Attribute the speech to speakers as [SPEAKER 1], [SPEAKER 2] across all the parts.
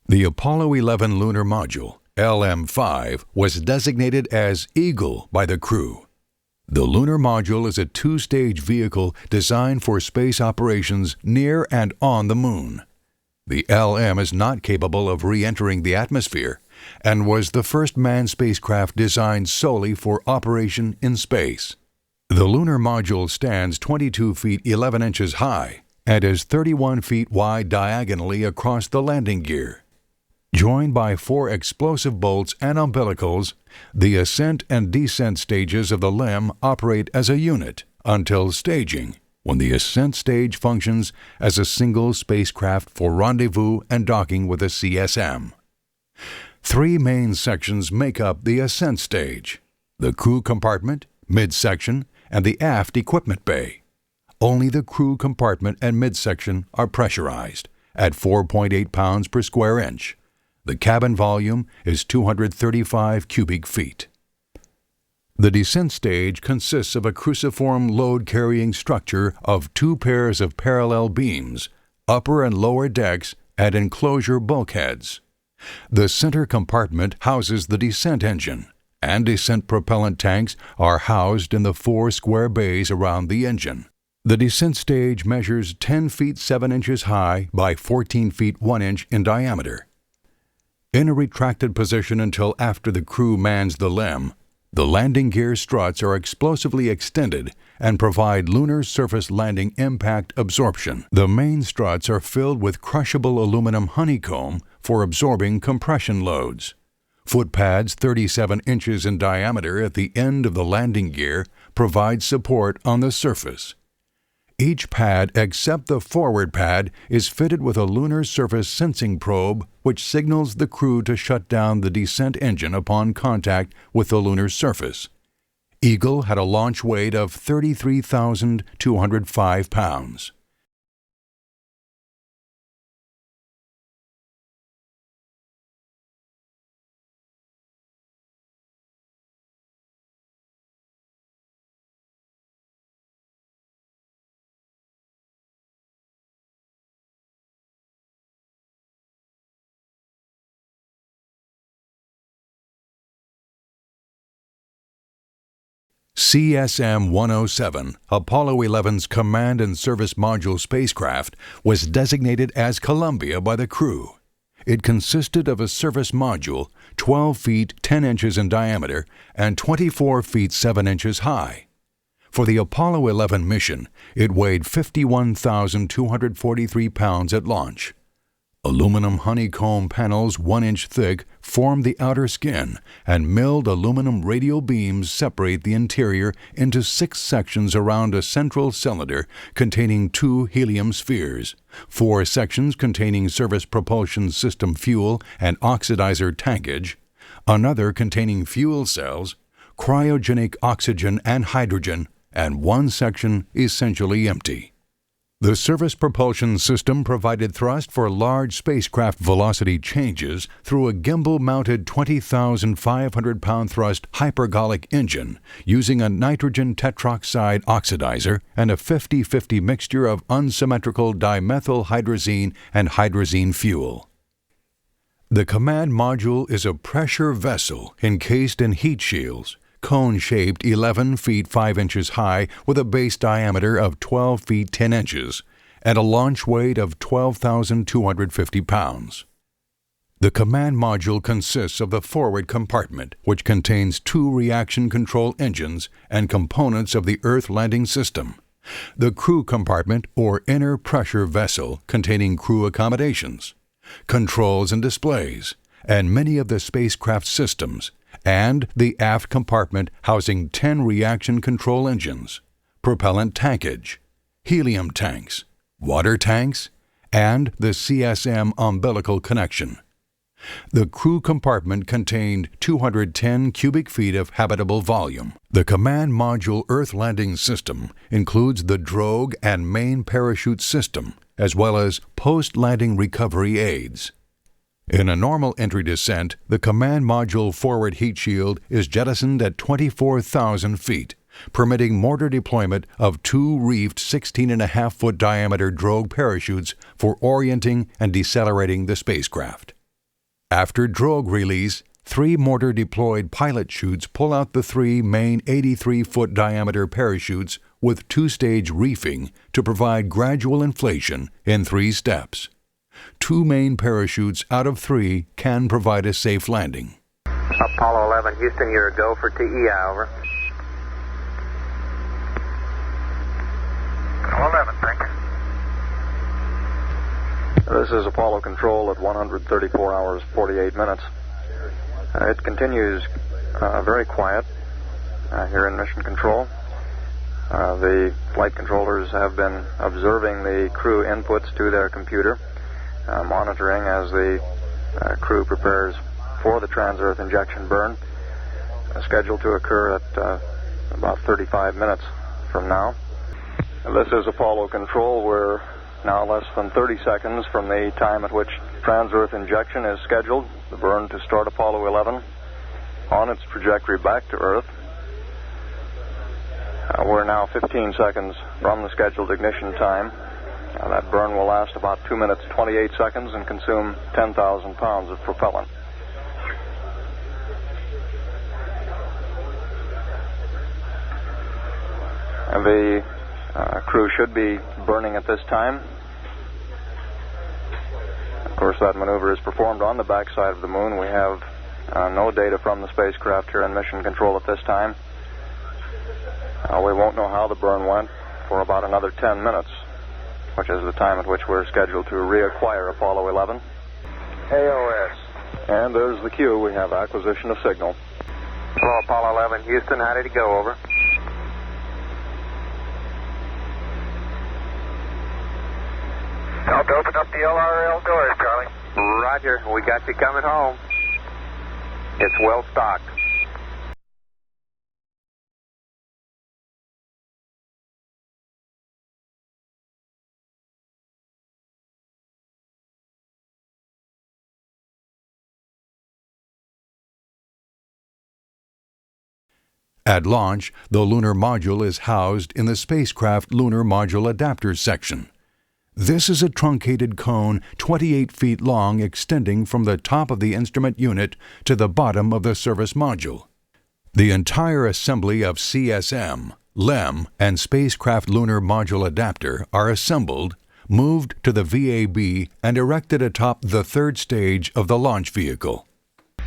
[SPEAKER 1] The Apollo 11 lunar module, LM-5, was designated as Eagle by the crew. The lunar module is a two-stage vehicle designed for space operations near and on the Moon. The LM is not capable of re-entering the atmosphere and was the first manned spacecraft designed solely for operation in space. The lunar module stands 22 feet 11 inches high and is 31 feet wide diagonally across the landing gear. Joined by 4 explosive bolts and umbilicals, the ascent and descent stages of the LEM operate as a unit until staging, when the ascent stage functions as a single spacecraft for rendezvous and docking with a CSM. 3 main sections make up the ascent stage: the crew compartment, midsection, and the aft equipment bay. Only the crew compartment and midsection are pressurized at 4.8 pounds per square inch. The cabin volume is 235 cubic feet. The descent stage consists of a cruciform load-carrying structure of 2 pairs of parallel beams, upper and lower decks, and enclosure bulkheads. The center compartment houses the descent engine, and descent propellant tanks are housed in the 4 square bays around the engine. The descent stage measures 10 feet 7 inches high by 14 feet 1 inch in diameter. In a retracted position until after the crew mans the LEM, the landing gear struts are explosively extended and provide lunar surface landing impact absorption. The main struts are filled with crushable aluminum honeycomb for absorbing compression loads. Footpads 37 inches in diameter at the end of the landing gear provide support on the surface. Each pad except the forward pad is fitted with a lunar surface sensing probe which signals the crew to shut down the descent engine upon contact with the lunar surface. Eagle had a launch weight of 33,205 pounds. CSM-107, Apollo 11's Command and Service Module spacecraft, was designated as Columbia by the crew. It consisted of a service module 12 feet 10 inches in diameter and 24 feet 7 inches high. For the Apollo 11 mission, it weighed 51,243 pounds at launch. Aluminum honeycomb panels 1 inch thick form the outer skin, and milled aluminum radial beams separate the interior into 6 sections around a central cylinder containing 2 helium spheres, 4 sections containing service propulsion system fuel and oxidizer tankage, another containing fuel cells, cryogenic oxygen and hydrogen, and 1 section essentially empty. The service propulsion system provided thrust for large spacecraft velocity changes through a gimbal-mounted 20,500-pound thrust hypergolic engine using a nitrogen tetroxide oxidizer and a 50-50 mixture of unsymmetrical dimethylhydrazine and hydrazine fuel. The command module is a pressure vessel encased in heat shields, cone-shaped 11 feet 5 inches high with a base diameter of 12 feet 10 inches and a launch weight of 12,250 pounds. The command module consists of the forward compartment, which contains 2 reaction control engines and components of the Earth landing system, the crew compartment or inner pressure vessel containing crew accommodations, controls and displays, and many of the spacecraft systems, and the aft compartment housing 10 reaction control engines, propellant tankage, helium tanks, water tanks, and the CSM umbilical connection. The crew compartment contained 210 cubic feet of habitable volume. The command module Earth landing system includes the drogue and main parachute system, as well as post-landing recovery aids. In a normal entry descent, the command module forward heat shield is jettisoned at 24,000 feet, permitting mortar deployment of 2 reefed 16.5-foot diameter drogue parachutes for orienting and decelerating the spacecraft. After drogue release, 3 mortar-deployed pilot chutes pull out the 3 main 83-foot diameter parachutes with 2-stage reefing to provide gradual inflation in 3 steps. 2 main parachutes out of 3 can provide a safe landing.
[SPEAKER 2] Apollo 11, Houston, you're a go for TEI, over. Apollo 11, thank you.
[SPEAKER 3] This is Apollo Control at 134 hours, 48 minutes. It continues very quiet here in Mission Control. The flight controllers have been observing the crew inputs to their computer, monitoring as the crew prepares for the trans-earth injection burn, scheduled to occur at about 35 minutes from now. This is Apollo Control. We're now less than 30 seconds from the time at which trans-earth injection is scheduled, the burn to start Apollo 11 on its trajectory back to Earth. We're now 15 seconds from the scheduled ignition time. That burn will last about 2 minutes, 28 seconds and consume 10,000 pounds of propellant. And the crew should be burning at this time. Of course, that maneuver is performed on the backside of the moon. We have no data from the spacecraft here in Mission Control at this time. We won't know how the burn went for about another 10 minutes, which is the time at which we're scheduled to reacquire Apollo 11.
[SPEAKER 2] AOS.
[SPEAKER 3] And there's the cue. We have acquisition of signal.
[SPEAKER 2] Hello, Apollo 11, Houston, how did it go, over? Help to open up the LRL doors, Charlie. Roger, we got you coming home. It's well stocked.
[SPEAKER 1] At launch, the lunar module is housed in the spacecraft Lunar Module Adapters section. This is a truncated cone 28 feet long extending from the top of the instrument unit to the bottom of the service module. The entire assembly of CSM, LEM, and spacecraft lunar module adapter are assembled, moved to the VAB, and erected atop the 3rd stage of the launch vehicle.
[SPEAKER 2] There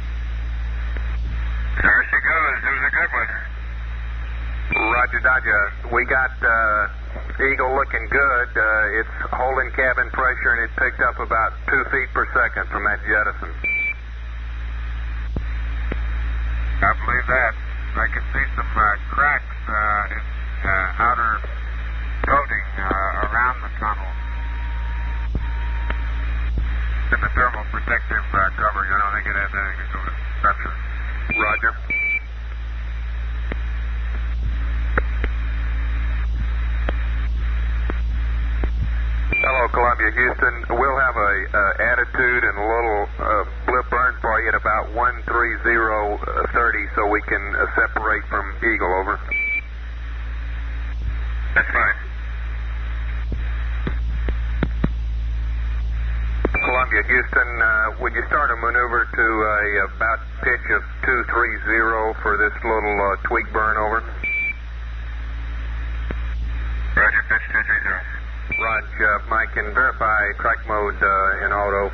[SPEAKER 2] she goes. It was a good one. Roger, Dodger. We got Eagle looking good. It's holding cabin pressure, and it picked up about 2 feet per second from that jettison. I believe that. I can see some cracks in outer coating around the tunnel. In the thermal protective covering. I don't think it has anything to do with pressure. Roger. Hello, Columbia, Houston. We'll have a attitude and a little blip burn for you at about 130.30 so we can separate from Eagle, over. That's fine. Columbia, Houston, would you start a maneuver to about pitch of 230 for this little tweak burn, over? Roger, pitch 230. Roger, Mike, can verify track mode in auto.